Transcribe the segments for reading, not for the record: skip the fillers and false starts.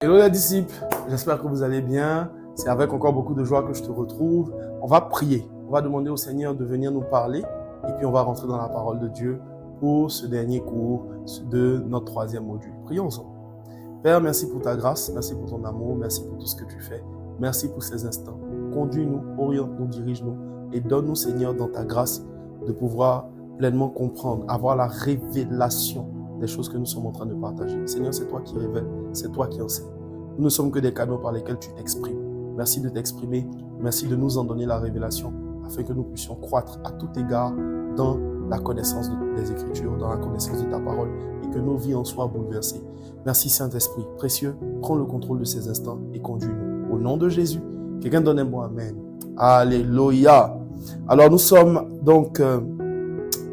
Hello les disciples, j'espère que vous allez bien. C'est avec encore beaucoup de joie que je te retrouve. On va prier, on va demander au Seigneur de venir nous parler et puis on va rentrer dans la parole de Dieu pour ce dernier cours de notre troisième module. Prions ensemble. Père, merci pour ta grâce, merci pour ton amour, merci pour tout ce que tu fais. Merci pour ces instants. Conduis-nous, oriente-nous, dirige-nous et donne-nous, Seigneur, dans ta grâce, de pouvoir pleinement comprendre, avoir la révélation des choses que nous sommes en train de partager. Seigneur, c'est toi qui révèles, c'est toi qui enseignes. Nous ne sommes que des canaux par lesquels tu t'exprimes. Merci de t'exprimer, merci de nous en donner la révélation afin que nous puissions croître à tout égard dans la connaissance des Écritures, dans la connaissance de ta parole et que nos vies en soient bouleversées. Merci Saint-Esprit, précieux, prends le contrôle de ces instants et conduis-nous. Au nom de Jésus, quelqu'un donne un bon amen. Alléluia. Alors nous sommes donc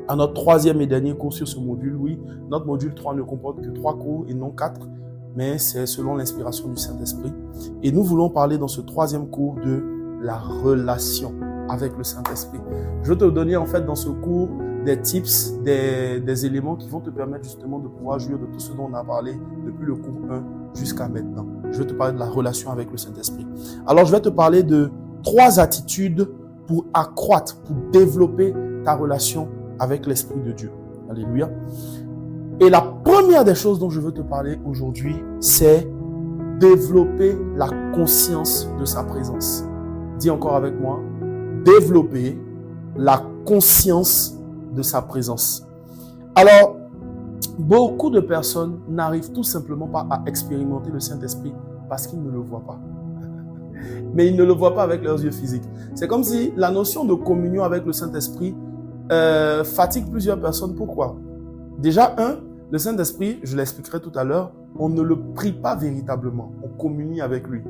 à notre troisième et dernier cours sur ce module. Oui, notre module 3 ne comporte que 3 cours et non 4, mais c'est selon l'inspiration du Saint-Esprit. Et nous voulons parler dans ce troisième cours de la relation avec le Saint-Esprit. Je vais te donner en fait dans ce cours des tips, des éléments qui vont te permettre justement de pouvoir jouir de tout ce dont on a parlé depuis le cours 1 jusqu'à maintenant. Je vais te parler de la relation avec le Saint-Esprit. Alors je vais te parler de 3 attitudes pour accroître, pour développer ta relation avec l'Esprit de Dieu. Alléluia. Et la première des choses dont je veux te parler aujourd'hui, c'est développer la conscience de sa présence. Dis encore avec moi, développer la conscience de sa présence. Alors, beaucoup de personnes n'arrivent tout simplement pas à expérimenter le Saint-Esprit parce qu'ils ne le voient pas. Mais ils ne le voient pas avec leurs yeux physiques. C'est comme si la notion de communion avec le Saint-Esprit fatigue plusieurs personnes. Pourquoi? Déjà, le Saint-Esprit, je l'expliquerai tout à l'heure, on ne le prie pas véritablement, on communie avec lui.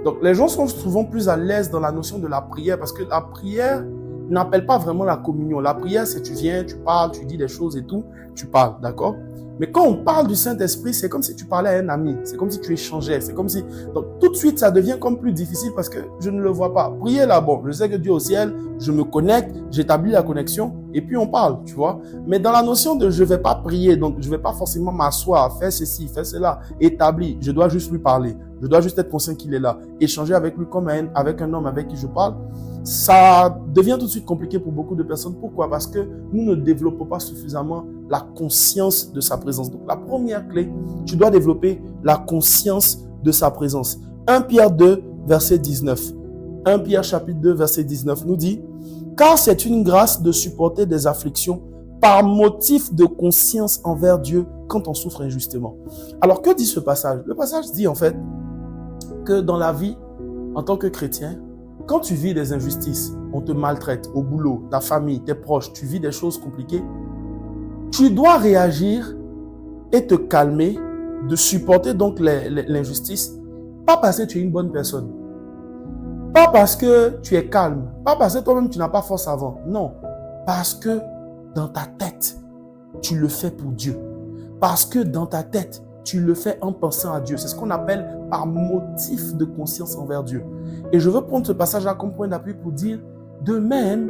Donc, les gens sont souvent plus à l'aise dans la notion de la prière parce que la prière n'appelle pas vraiment la communion. La prière, c'est tu viens, tu parles, tu dis des choses et tout, tu parles, d'accord? Mais quand on parle du Saint-Esprit, c'est comme si tu parlais à un ami, c'est comme si tu échangeais, c'est comme si... Donc, tout de suite, ça devient comme plus difficile parce que je ne le vois pas. Prier là, bon, je sais que Dieu est au ciel, je me connecte, j'établis la connexion et puis on parle, tu vois. Mais dans la notion de je vais pas prier, donc je vais pas forcément m'asseoir, faire ceci, faire cela, établi, je dois juste lui parler, je dois juste être conscient qu'il est là, échanger avec lui comme avec un homme avec qui je parle, ça devient tout de suite compliqué pour beaucoup de personnes. Pourquoi? Parce que nous ne développons pas suffisamment la conscience de sa présence. Donc la première clé, tu dois développer la conscience de sa présence. 1 Pierre 2, verset 19. 1 Pierre chapitre 2, verset 19 nous dit « Car c'est une grâce de supporter des afflictions par motif de conscience envers Dieu quand on souffre injustement. » Alors que dit ce passage? Le passage dit en fait que dans la vie, en tant que chrétien, quand tu vis des injustices, on te maltraite au boulot, ta famille, tes proches, tu vis des choses compliquées, tu dois réagir et te calmer, de supporter donc l'injustice, pas parce que tu es une bonne personne, pas parce que tu es calme, pas parce que toi-même tu n'as pas force avant, non, parce que dans ta tête, tu le fais pour Dieu, parce que dans ta tête, tu le fais en pensant à Dieu. C'est ce qu'on appelle par motif de conscience envers Dieu. Et je veux prendre ce passage-là comme point d'appui pour dire, de même,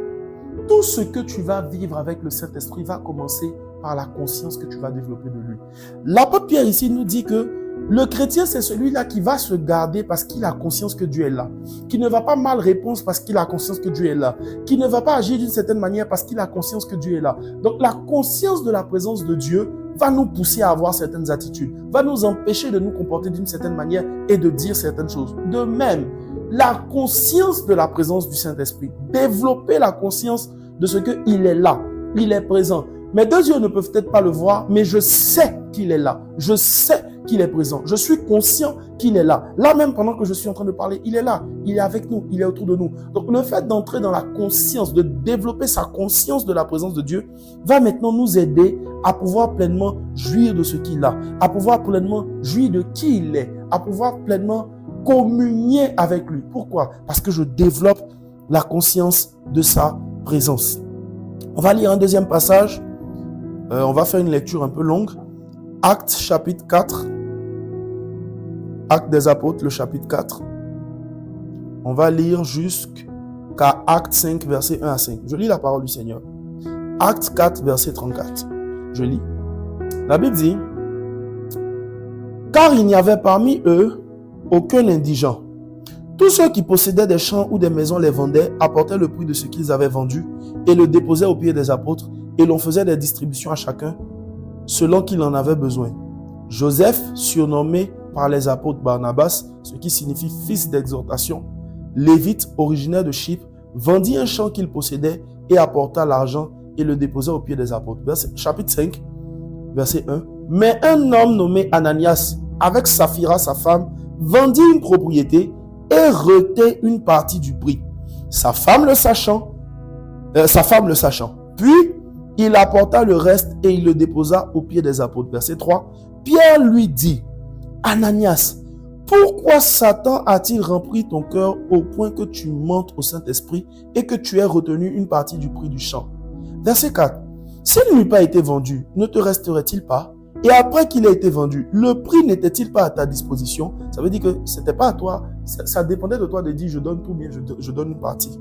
tout ce que tu vas vivre avec le Saint-Esprit va commencer par la conscience que tu vas développer de lui. L'apôtre Pierre ici nous dit que le chrétien, c'est celui-là qui va se garder parce qu'il a conscience que Dieu est là, qui ne va pas mal répondre parce qu'il a conscience que Dieu est là, qui ne va pas agir d'une certaine manière parce qu'il a conscience que Dieu est là. Donc la conscience de la présence de Dieu va nous pousser à avoir certaines attitudes, va nous empêcher de nous comporter d'une certaine manière et de dire certaines choses. De même, la conscience de la présence du Saint-Esprit, développer la conscience de ce qu'il est là, il est présent. Mes 2 yeux ne peuvent peut-être pas le voir, mais je sais qu'il est là, je sais qu'il est présent, je suis conscient qu'il est là. Là même, pendant que je suis en train de parler, il est là, il est avec nous, il est autour de nous. Donc le fait d'entrer dans la conscience, de développer sa conscience de la présence de Dieu, va maintenant nous aider à pouvoir pleinement jouir de ce qu'il a, à pouvoir pleinement jouir de qui il est, à pouvoir pleinement communier avec lui. Pourquoi? Parce que je développe la conscience de sa présence. On va lire un deuxième passage. On va faire une lecture un peu longue. Actes chapitre 4. Actes des apôtres, le chapitre 4. On va lire jusqu'à Actes 5, verset 1 à 5. Je lis la parole du Seigneur. Actes 4, verset 34. Je lis. La Bible dit, « Car il n'y avait parmi eux aucun indigent. Tous ceux qui possédaient des champs ou des maisons les vendaient, apportaient le prix de ce qu'ils avaient vendu et le déposaient aux pieds des apôtres, et l'on faisait des distributions à chacun selon qu'il en avait besoin. Joseph, surnommé par les apôtres Barnabas, ce qui signifie fils d'exhortation, lévite originaire de Chypre, vendit un champ qu'il possédait et apporta l'argent et le déposa aux pieds des apôtres. Chapitre 5, verset 1. Mais un homme nommé Ananias, avec Saphira sa femme, vendit une propriété et retait une partie du prix. Sa femme le sachant. Puis, il apporta le reste et il le déposa aux pieds des apôtres. Verset 3. Pierre lui dit, Ananias, pourquoi Satan a-t-il rempli ton cœur au point que tu mentes au Saint-Esprit et que tu aies retenu une partie du prix du champ? Verset 4. S'il n'eût pas été vendu, ne te resterait-il pas? Et après qu'il ait été vendu, le prix n'était-il pas à ta disposition? Ça veut dire que c'était pas à toi, ça dépendait de toi de dire je donne tout bien, je donne une partie.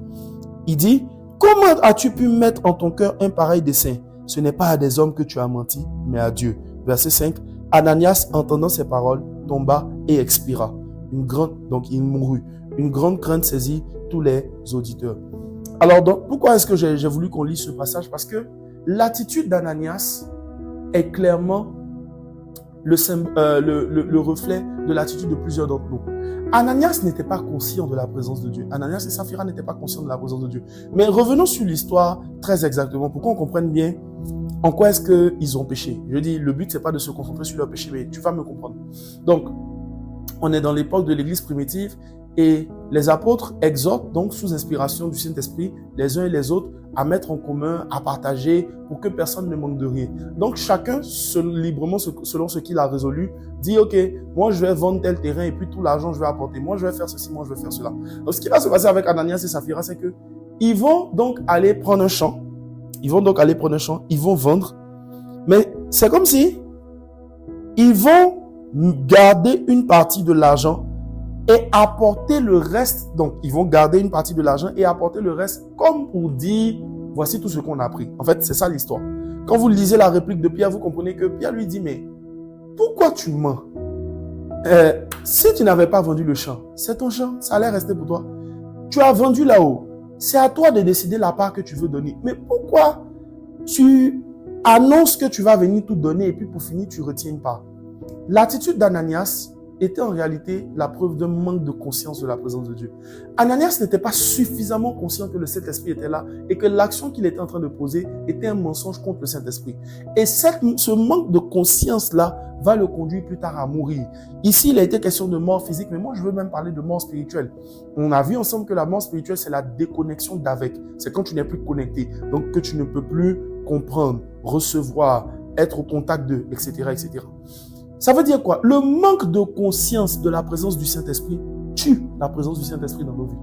Il dit, comment as-tu pu mettre en ton cœur un pareil dessein? Ce n'est pas à des hommes que tu as menti, mais à Dieu. Verset 5. Ananias, entendant ces paroles, tomba et expira. Donc il mourut. Une grande crainte saisit tous les auditeurs. Alors, pourquoi est-ce que j'ai voulu qu'on lise ce passage? Parce que l'attitude d'Ananias est clairement le reflet de l'attitude de plusieurs d'entre nous. Ananias n'était pas conscient de la présence de Dieu. Ananias et Saphira n'étaient pas conscients de la présence de Dieu. Mais revenons sur l'histoire très exactement pour qu'on comprenne bien en quoi est-ce qu'ils ont péché. Je dis, le but, c'est pas de se concentrer sur leur péché, mais tu vas me comprendre. Donc, on est dans l'époque de l'église primitive et les apôtres exhortent donc sous inspiration du Saint-Esprit les uns et les autres à mettre en commun, à partager pour que personne ne manque de rien. Donc chacun, librement, selon ce qu'il a résolu, dit ok, moi je vais vendre tel terrain et puis tout l'argent je vais apporter. Moi je vais faire ceci, moi je vais faire cela. Donc ce qui va se passer avec Ananias et Saphira, c'est que ils vont donc aller prendre un champ. Ils vont vendre. Mais c'est comme si ils vont garder une partie de l'argent et apporter le reste. Donc, ils vont garder une partie de l'argent et apporter le reste comme pour dire, voici tout ce qu'on a pris. En fait, c'est ça l'histoire. Quand vous lisez la réplique de Pierre, vous comprenez que Pierre lui dit, mais pourquoi tu mens? Si tu n'avais pas vendu le champ, c'est ton champ, ça allait rester pour toi. Tu as vendu là-haut. C'est à toi de décider la part que tu veux donner. Mais pourquoi tu annonces que tu vas venir tout donner et puis pour finir, tu retiens une part? L'attitude d'Ananias était en réalité la preuve d'un manque de conscience de la présence de Dieu. Ananias n'était pas suffisamment conscient que le Saint-Esprit était là et que l'action qu'il était en train de poser était un mensonge contre le Saint-Esprit. Et ce manque de conscience-là va le conduire plus tard à mourir. Ici, il a été question de mort physique, mais moi, je veux même parler de mort spirituelle. On a vu ensemble que la mort spirituelle, c'est la déconnexion d'avec. C'est quand tu n'es plus connecté, donc que tu ne peux plus comprendre, recevoir, être au contact d'eux, etc., etc. Ça veut dire quoi? Le manque de conscience de la présence du Saint-Esprit tue la présence du Saint-Esprit dans nos vies.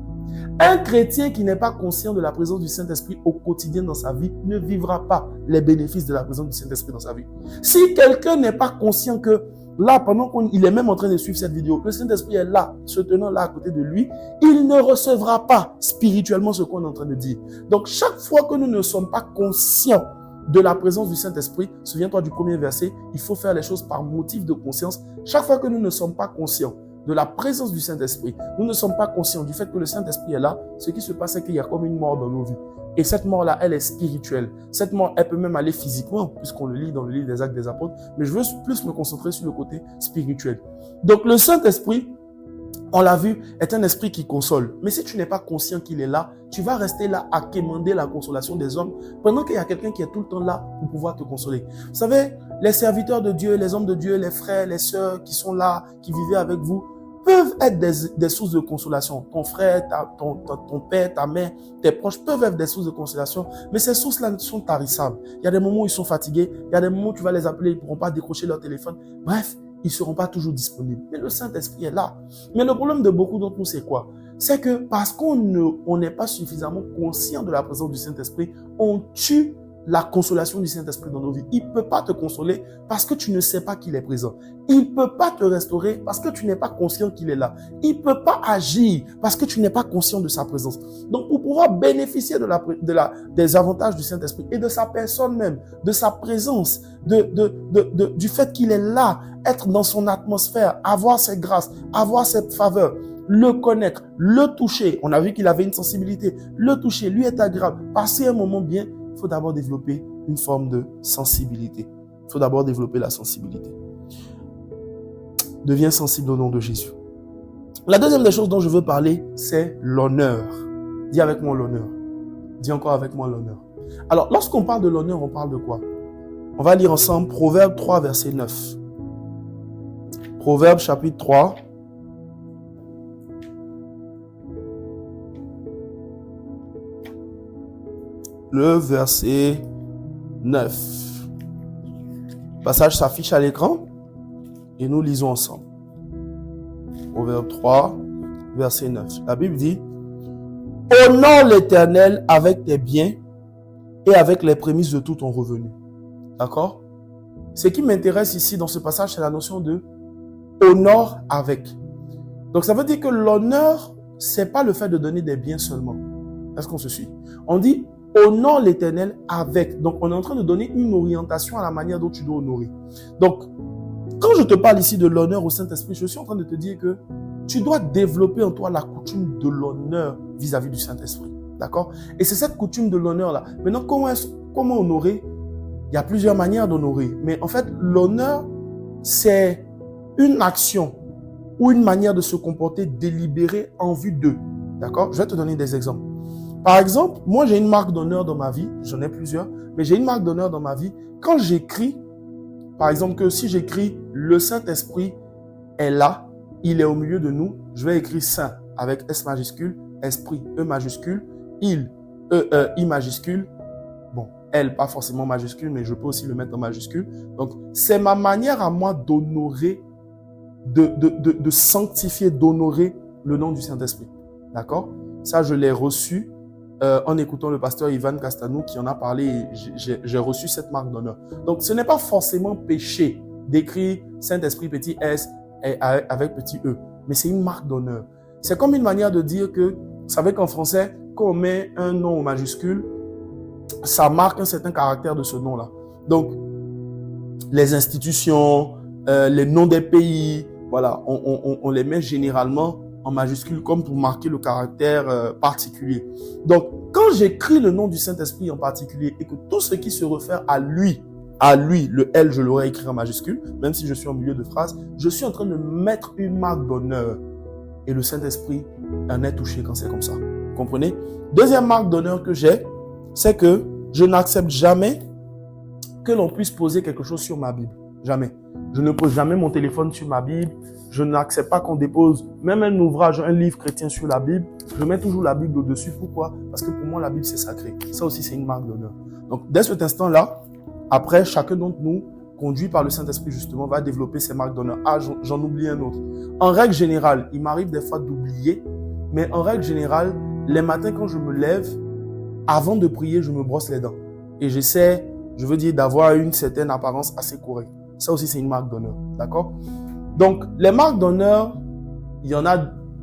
Un chrétien qui n'est pas conscient de la présence du Saint-Esprit au quotidien dans sa vie ne vivra pas les bénéfices de la présence du Saint-Esprit dans sa vie. Si quelqu'un n'est pas conscient que là, pendant qu'il est même en train de suivre cette vidéo, le Saint-Esprit est là, se tenant là à côté de lui, il ne recevra pas spirituellement ce qu'on est en train de dire. Donc, chaque fois que nous ne sommes pas conscients de la présence du Saint-Esprit, souviens-toi du premier verset, il faut faire les choses par motif de conscience. Chaque fois que nous ne sommes pas conscients de la présence du Saint-Esprit, nous ne sommes pas conscients du fait que le Saint-Esprit est là, ce qui se passe, c'est qu'il y a comme une mort dans nos vies. Et cette mort-là, elle est spirituelle. Cette mort, elle peut même aller physiquement, puisqu'on le lit dans le livre des Actes des Apôtres, mais je veux plus me concentrer sur le côté spirituel. Donc le Saint-Esprit, on l'a vu, est un esprit qui console. Mais si tu n'es pas conscient qu'il est là, tu vas rester là à quémander la consolation des hommes pendant qu'il y a quelqu'un qui est tout le temps là pour pouvoir te consoler. Vous savez, les serviteurs de Dieu, les hommes de Dieu, les frères, les sœurs qui sont là, qui vivaient avec vous, peuvent être des sources de consolation. Ton frère, ton père, ta mère, tes proches peuvent être des sources de consolation, mais ces sources-là sont tarissables. Il y a des moments où ils sont fatigués, il y a des moments où tu vas les appeler, ils ne pourront pas décrocher leur téléphone. Bref, ils ne seront pas toujours disponibles. Mais le Saint-Esprit est là. Mais le problème de beaucoup d'entre nous, c'est quoi? C'est que parce qu'on n'est pas suffisamment conscient de la présence du Saint-Esprit, on tue la consolation du Saint-Esprit dans nos vies. Il ne peut pas te consoler parce que tu ne sais pas qu'il est présent. Il ne peut pas te restaurer parce que tu n'es pas conscient qu'il est là. Il ne peut pas agir parce que tu n'es pas conscient de sa présence. Donc, pour pouvoir bénéficier des avantages du Saint-Esprit et de sa personne même, de sa présence, du fait qu'il est là, être dans son atmosphère, avoir ses grâces, avoir cette faveur, le connaître, le toucher. On a vu qu'il avait une sensibilité. Le toucher, lui est agréable. Passer un moment bien, il faut d'abord développer une forme de sensibilité. Il faut d'abord développer la sensibilité. Deviens sensible au nom de Jésus. La deuxième des choses dont je veux parler, c'est l'honneur. Dis avec moi l'honneur. Dis encore avec moi l'honneur. Alors, lorsqu'on parle de l'honneur, on parle de quoi? On va lire ensemble Proverbe 3, verset 9. Proverbe chapitre 3. Le verset 9. Le passage s'affiche à l'écran et nous lisons ensemble. Proverbe 3, verset 9. La Bible dit: honore l'Éternel avec tes biens et avec les prémices de tout ton revenu. D'accord? Ce qui m'intéresse ici dans ce passage, c'est la notion de honore avec. Donc ça veut dire que l'honneur, c'est pas le fait de donner des biens seulement. Est-ce qu'on se suit? On dit honore l'Éternel avec. Donc on est en train de donner une orientation à la manière dont tu dois honorer. Donc quand je te parle ici de l'honneur au Saint-Esprit, je suis en train de te dire que tu dois développer en toi la coutume de l'honneur vis-à-vis du Saint-Esprit. D'accord? Et c'est cette coutume de l'honneur-là. Maintenant, comment honorer? Il y a plusieurs manières d'honorer. Mais en fait, l'honneur, c'est une action ou une manière de se comporter délibérée en vue d'eux. D'accord? Je vais te donner des exemples. Par exemple, moi, j'ai une marque d'honneur dans ma vie. J'en ai plusieurs. Mais j'ai une marque d'honneur dans ma vie. Quand j'écris, par exemple, que si j'écris « Le Saint-Esprit est là, il est au milieu de nous », je vais écrire « Saint » avec S majuscule, Esprit, E majuscule, il, I majuscule. Bon, elle, pas forcément majuscule, mais je peux aussi le mettre en majuscule. Donc, c'est ma manière à moi d'honorer, de sanctifier, d'honorer le nom du Saint-Esprit. D'accord? Ça, je l'ai reçu en écoutant le pasteur Ivan Castanou qui en a parlé et j'ai reçu cette marque d'honneur. Donc, ce n'est pas forcément péché d'écrire Saint-Esprit petit s et avec petit e, mais c'est une marque d'honneur. C'est comme une manière de dire que, vous savez qu'en français, quand on met un nom au majuscule, ça marque un certain caractère de ce nom-là. Donc, les institutions, les noms des pays, voilà, on les met généralement en majuscule comme pour marquer le caractère particulier. Donc, quand j'écris le nom du Saint-Esprit en particulier et que tout ce qui se réfère à lui, le L, je l'aurais écrit en majuscule, même si je suis en milieu de phrase, je suis en train de mettre une marque d'honneur. Et le Saint-Esprit en est touché quand c'est comme ça. Vous comprenez? Deuxième marque d'honneur que j'ai, c'est que je n'accepte jamais que l'on puisse poser quelque chose sur ma Bible. Jamais. Je ne pose jamais mon téléphone sur ma Bible. Je n'accepte pas qu'on dépose même un ouvrage, un livre chrétien sur la Bible. Je mets toujours la Bible au-dessus. Pourquoi? Parce que pour moi, la Bible, c'est sacré. Ça aussi, c'est une marque d'honneur. Donc, dès cet instant-là, après, chacun d'entre nous, conduit par le Saint-Esprit, justement, va développer ses marques d'honneur. Ah, j'en oublie un autre. En règle générale, il m'arrive des fois d'oublier, mais en règle générale, les matins, quand je me lève, avant de prier, je me brosse les dents. Et j'essaie, je veux dire, d'avoir une certaine apparence assez correcte. Ça aussi, c'est une marque d'honneur. D'accord? Donc, les marques d'honneur, il y en a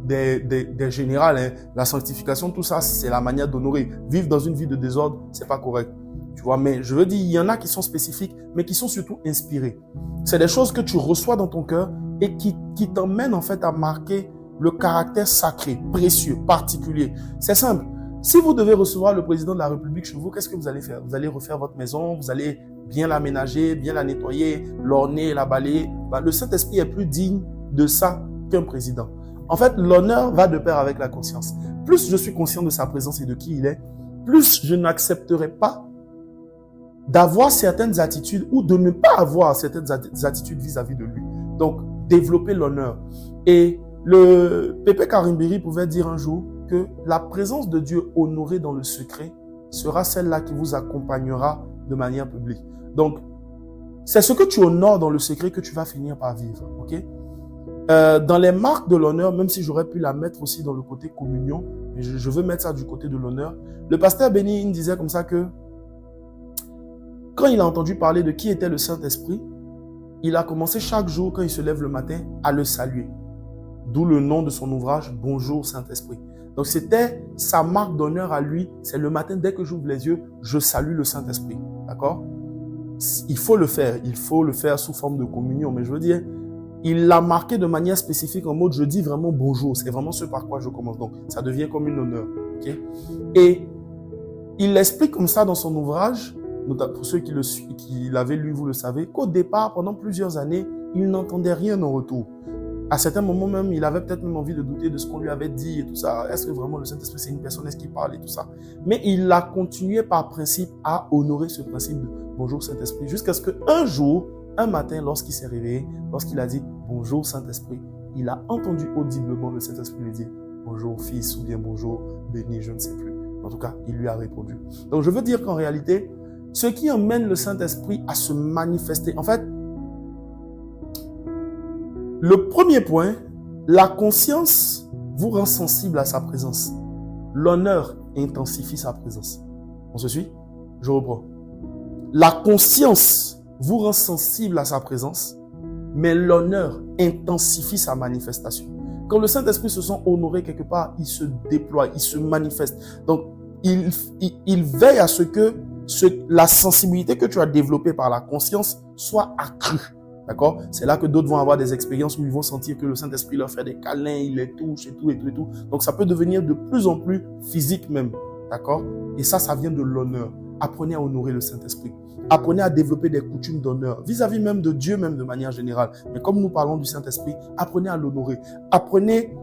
des générales. Hein. La sanctification, tout ça, c'est la manière d'honorer. Vivre dans une vie de désordre, c'est pas correct. Tu vois, mais je veux dire, il y en a qui sont spécifiques, mais qui sont surtout inspirées. C'est des choses que tu reçois dans ton cœur et qui t'emmènent en fait à marquer le caractère sacré, précieux, particulier. C'est simple. Si vous devez recevoir le président de la République chez vous, qu'est-ce que vous allez faire? Vous allez refaire votre maison, vous allez bien l'aménager, bien la nettoyer, l'orner, la balayer. Le Saint-Esprit est plus digne de ça qu'un président. En fait, l'honneur va de pair avec la conscience. Plus je suis conscient de sa présence et de qui il est, plus je n'accepterai pas d'avoir certaines attitudes ou de ne pas avoir certaines attitudes vis-à-vis de lui. Donc, développer l'honneur. Et le Pépé Karimbiri pouvait dire un jour que la présence de Dieu honorée dans le secret sera celle-là qui vous accompagnera de manière publique. Donc, c'est ce que tu honores dans le secret que tu vas finir par vivre. Ok? Dans les marques de l'honneur, même si j'aurais pu la mettre aussi dans le côté communion, mais je veux mettre ça du côté de l'honneur. Le pasteur Béni disait comme ça que quand il a entendu parler de qui était le Saint-Esprit, il a commencé chaque jour, quand il se lève le matin, à le saluer. D'où le nom de son ouvrage, Bonjour Saint-Esprit. Donc c'était sa marque d'honneur à lui. C'est le matin, dès que j'ouvre les yeux, je salue le Saint-Esprit. D'accord? Il faut le faire sous forme de communion. Mais je veux dire, il l'a marqué de manière spécifique en mode, je dis vraiment bonjour. C'est vraiment ce par quoi je commence. Donc ça devient comme une honneur. Okay? Et il l'explique comme ça dans son ouvrage, pour ceux qui l'avaient lu, vous le savez, qu'au départ, pendant plusieurs années, il n'entendait rien en retour. À certains moments même, il avait peut-être même envie de douter de ce qu'on lui avait dit et tout ça. Est-ce que vraiment le Saint-Esprit, c'est une personne? Est-ce qu'il parle et tout ça? Mais il a continué par principe à honorer ce principe de Bonjour Saint-Esprit, jusqu'à ce qu'un jour, un matin, lorsqu'il s'est réveillé, lorsqu'il a dit Bonjour Saint-Esprit, il a entendu audiblement le Saint-Esprit lui dire Bonjour fils ou bien Bonjour béni, je ne sais plus. En tout cas, il lui a répondu. Donc je veux dire qu'en réalité, ce qui emmène le Saint-Esprit à se manifester, en fait, le premier point, la conscience vous rend sensible à sa présence. L'honneur intensifie sa présence. On se suit? Je reprends. La conscience vous rend sensible à sa présence, mais l'honneur intensifie sa manifestation. Quand le Saint-Esprit se sent honoré quelque part, il se déploie, il se manifeste. Donc, il veille à ce que la sensibilité que tu as développée par la conscience soit accrue. D'accord? C'est là que d'autres vont avoir des expériences où ils vont sentir que le Saint-Esprit leur fait des câlins, il les touche et tout, et tout, et tout. Donc, ça peut devenir de plus en plus physique même. D'accord? Et ça vient de l'honneur. Apprenez à honorer le Saint-Esprit. Apprenez à développer des coutumes d'honneur, vis-à-vis même de Dieu, même de manière générale. Mais comme nous parlons du Saint-Esprit, apprenez à l'honorer. Apprenez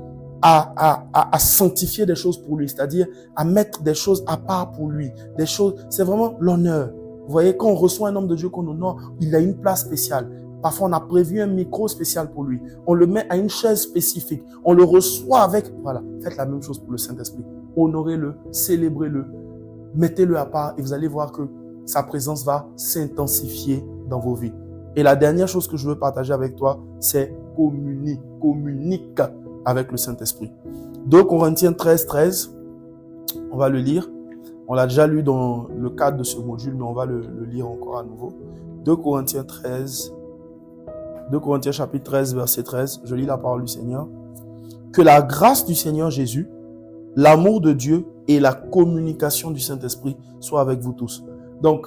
à sanctifier des choses pour lui, c'est-à-dire à mettre des choses à part pour lui. Des choses, c'est vraiment l'honneur. Vous voyez, quand on reçoit un homme de Dieu qu'on honore, il a une place spéciale. Parfois, on a prévu un micro spécial pour lui. On le met à une chaise spécifique. On le reçoit avec... Voilà, faites la même chose pour le Saint-Esprit. Honorez-le, célébrez-le, mettez-le à part et vous allez voir que sa présence va s'intensifier dans vos vies. Et la dernière chose que je veux partager avec toi, c'est communique avec le Saint-Esprit. 2 Corinthiens 13, on va le lire. On l'a déjà lu dans le cadre de ce module, mais on va le lire encore à nouveau. 2 Corinthiens chapitre 13, verset 13. Je lis la parole du Seigneur. Que la grâce du Seigneur Jésus, l'amour de Dieu et la communication du Saint-Esprit soient avec vous tous. Donc,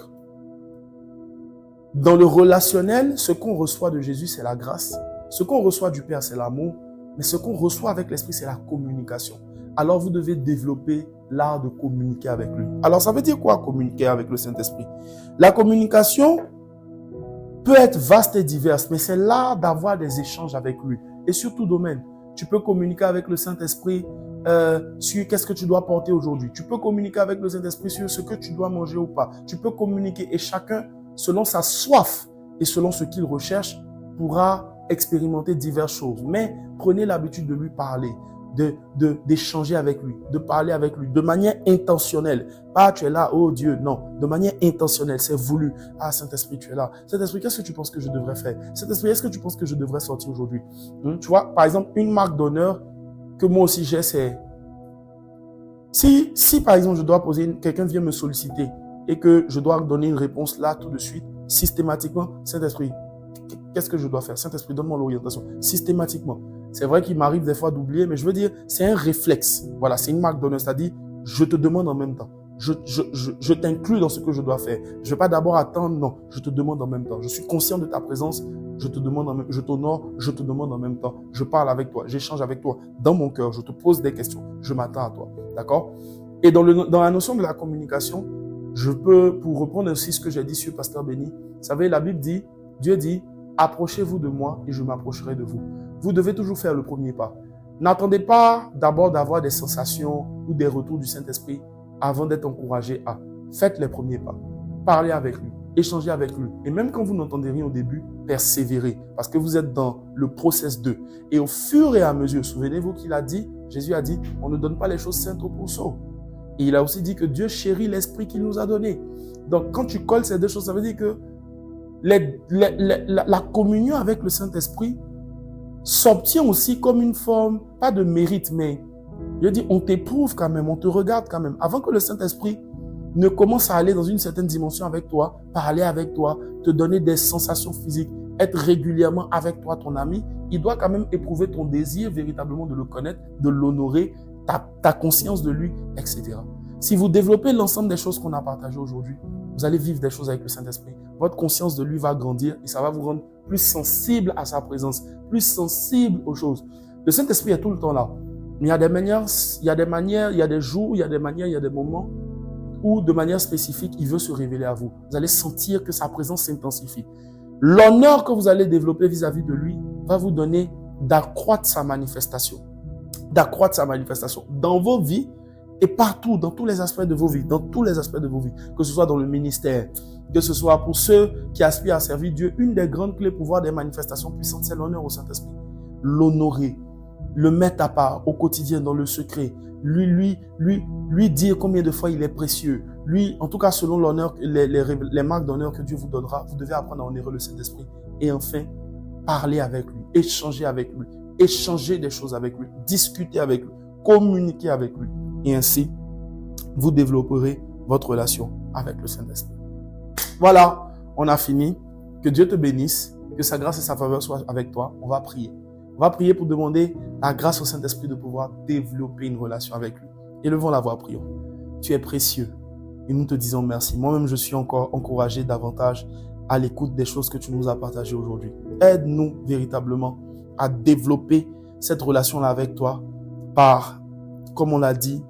dans le relationnel, ce qu'on reçoit de Jésus, c'est la grâce. Ce qu'on reçoit du Père, c'est l'amour. Mais ce qu'on reçoit avec l'Esprit, c'est la communication. Alors, vous devez développer l'art de communiquer avec lui. Alors, ça veut dire quoi, communiquer avec le Saint-Esprit? La communication peut être vaste et diverse, mais c'est l'art d'avoir des échanges avec lui. Et sur tout domaine, tu peux communiquer avec le Saint-Esprit sur qu'est-ce que tu dois porter aujourd'hui. Tu peux communiquer avec le Saint-Esprit sur ce que tu dois manger ou pas. Tu peux communiquer et chacun, selon sa soif et selon ce qu'il recherche, pourra expérimenter diverses choses. Mais prenez l'habitude de lui parler, d'échanger avec lui, de parler avec lui de manière intentionnelle. Pas tu es là, oh Dieu, non. De manière intentionnelle, c'est voulu. Ah, Saint-Esprit, tu es là. Saint-Esprit, qu'est-ce que tu penses que je devrais faire? Saint-Esprit, est-ce que tu penses que je devrais sortir aujourd'hui? Tu vois, par exemple, une marque d'honneur que moi aussi j'ai, c'est si par exemple je dois quelqu'un vient me solliciter et que je dois donner une réponse là tout de suite, systématiquement, Saint-Esprit, qu'est-ce que je dois faire? Saint-Esprit, donne-moi l'orientation. Systématiquement. C'est vrai qu'il m'arrive des fois d'oublier, mais je veux dire, c'est un réflexe. Voilà, c'est une marque d'honneur, c'est-à-dire, je te demande en même temps. Je t'inclus dans ce que je dois faire. Je ne vais pas d'abord attendre, non. Je te demande en même temps. Je suis conscient de ta présence. Je te demande je t'honore, je te demande en même temps. Je parle avec toi, j'échange avec toi. Dans mon cœur, je te pose des questions. Je m'attends à toi. D'accord? Et dans la notion de la communication, je peux, pour reprendre aussi ce que j'ai dit sur Pasteur Béni, vous savez, la Bible dit, Dieu dit, approchez-vous de moi et je m'approcherai de vous. Vous devez toujours faire le premier pas. N'attendez pas d'abord d'avoir des sensations ou des retours du Saint-Esprit avant d'être encouragé à. Faites les premiers pas. Parlez avec lui. Échangez avec lui. Et même quand vous n'entendez rien au début, persévérez. Parce que vous êtes dans le process 2. Et au fur et à mesure, souvenez-vous qu'il a dit, Jésus a dit, on ne donne pas les choses saintes aux pourceaux. Et il a aussi dit que Dieu chérit l'esprit qu'il nous a donné. Donc quand tu colles ces deux choses, ça veut dire que la communion avec le Saint-Esprit s'obtient aussi comme une forme, pas de mérite, mais je dis, on t'éprouve quand même, on te regarde quand même. Avant que le Saint-Esprit ne commence à aller dans une certaine dimension avec toi, parler avec toi, te donner des sensations physiques, être régulièrement avec toi, ton ami, il doit quand même éprouver ton désir véritablement de le connaître, de l'honorer, ta conscience de lui, etc. Si vous développez l'ensemble des choses qu'on a partagées aujourd'hui, vous allez vivre des choses avec le Saint-Esprit. Votre conscience de lui va grandir et ça va vous rendre plus sensible à sa présence, plus sensible aux choses. Le Saint-Esprit est tout le temps là. Mais il y a des manières, il y a des jours, il y a des manières, il y a des moments où de manière spécifique, il veut se révéler à vous. Vous allez sentir que sa présence s'intensifie. L'honneur que vous allez développer vis-à-vis de lui va vous donner d'accroître sa manifestation. D'accroître sa manifestation dans vos vies et partout, dans tous les aspects de vos vies, dans tous les aspects de vos vies, que ce soit dans le ministère, que ce soit pour ceux qui aspirent à servir Dieu. Une des grandes clés pour voir des manifestations puissantes, c'est l'honneur au Saint-Esprit. L'honorer, le mettre à part au quotidien, dans le secret, lui dire combien de fois il est précieux. Lui, en tout cas, selon l'honneur, les marques d'honneur que Dieu vous donnera, vous devez apprendre à honorer le Saint-Esprit. Et enfin, parler avec lui, échanger avec lui, échanger des choses avec lui, discuter avec lui, communiquer avec lui. Et ainsi, vous développerez votre relation avec le Saint-Esprit. Voilà, on a fini. Que Dieu te bénisse, que sa grâce et sa faveur soient avec toi. On va prier. On va prier pour demander la grâce au Saint-Esprit de pouvoir développer une relation avec lui. Élevons la voix, prions. Tu es précieux et nous te disons merci. Moi-même, je suis encore encouragé davantage à l'écoute des choses que tu nous as partagées aujourd'hui. Aide-nous véritablement à développer cette relation-là avec toi par, comme on l'a dit,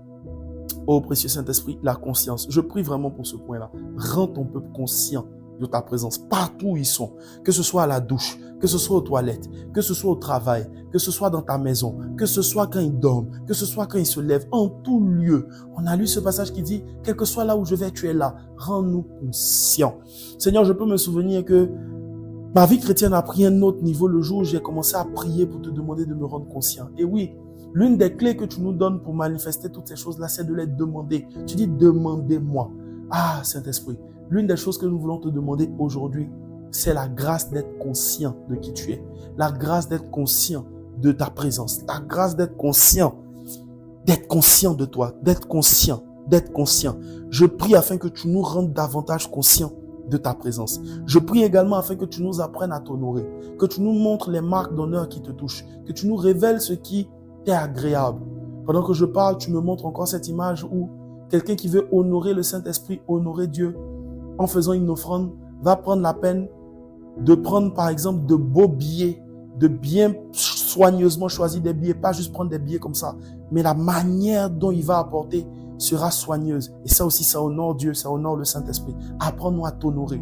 ô précieux Saint-Esprit, la conscience. Je prie vraiment pour ce point-là. Rends ton peuple conscient de ta présence partout où ils sont, que ce soit à la douche, que ce soit aux toilettes, que ce soit au travail, que ce soit dans ta maison, que ce soit quand ils dorment, que ce soit quand ils se lèvent, en tout lieu. On a lu ce passage qui dit, quel que soit là où je vais, tu es là. Rends-nous conscients. Seigneur, je peux me souvenir que ma vie chrétienne a pris un autre niveau le jour où j'ai commencé à prier pour te demander de me rendre conscient. Et oui, l'une des clés que tu nous donnes pour manifester toutes ces choses-là, c'est de les demander. Tu dis, demandez-moi. Ah, Saint-Esprit, l'une des choses que nous voulons te demander aujourd'hui, c'est la grâce d'être conscient de qui tu es. La grâce d'être conscient de ta présence. La grâce d'être conscient de toi, d'être conscient. Je prie afin que tu nous rendes davantage conscients de ta présence. Je prie également afin que tu nous apprennes à t'honorer, que tu nous montres les marques d'honneur qui te touchent, que tu nous révèles ce qui t'est agréable. Pendant que je parle, tu me montres encore cette image où quelqu'un qui veut honorer le Saint-Esprit, honorer Dieu, en faisant une offrande, va prendre la peine de prendre par exemple de beaux billets, de bien soigneusement choisir des billets, pas juste prendre des billets comme ça, mais la manière dont il va apporter sera soigneuse. Et ça aussi, ça honore Dieu, ça honore le Saint-Esprit. Apprends-nous à t'honorer,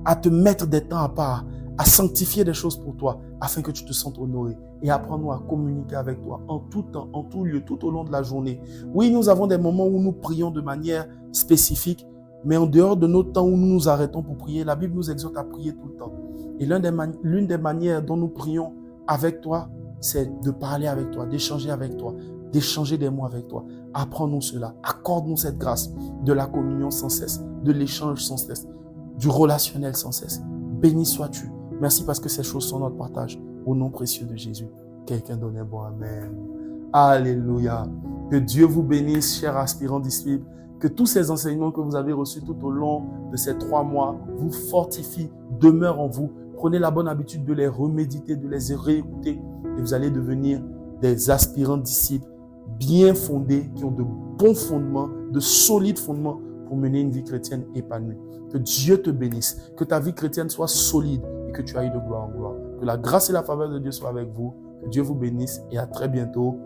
à te mettre des temps à part, à sanctifier des choses pour toi, afin que tu te sentes honoré. Et apprends-nous à communiquer avec toi en tout temps, en tout lieu, tout au long de la journée. Oui, nous avons des moments où nous prions de manière spécifique, mais en dehors de nos temps où nous nous arrêtons pour prier, la Bible nous exhorte à prier tout le temps. Et l'une des manières dont nous prions avec toi, c'est de parler avec toi, d'échanger avec toi, d'échanger des mots avec toi. Apprends-nous cela. Accorde-nous cette grâce de la communion sans cesse, de l'échange sans cesse, du relationnel sans cesse. Béni sois-tu. Merci parce que ces choses sont notre partage. Au nom précieux de Jésus. Quelqu'un donne un bon amen. Alléluia. Que Dieu vous bénisse, chers aspirants disciples. Que tous ces enseignements que vous avez reçus tout au long de ces 3 mois vous fortifient, demeurent en vous. Prenez la bonne habitude de les reméditer, de les réécouter et vous allez devenir des aspirants disciples bien fondés, qui ont de bons fondements, de solides fondements pour mener une vie chrétienne épanouie. Que Dieu te bénisse, que ta vie chrétienne soit solide et que tu ailles de gloire en gloire. Que la grâce et la faveur de Dieu soient avec vous. Que Dieu vous bénisse et à très bientôt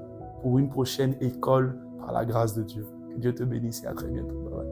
pour une prochaine école par la grâce de Dieu. Que Dieu te bénisse et à très bientôt. Bye bye.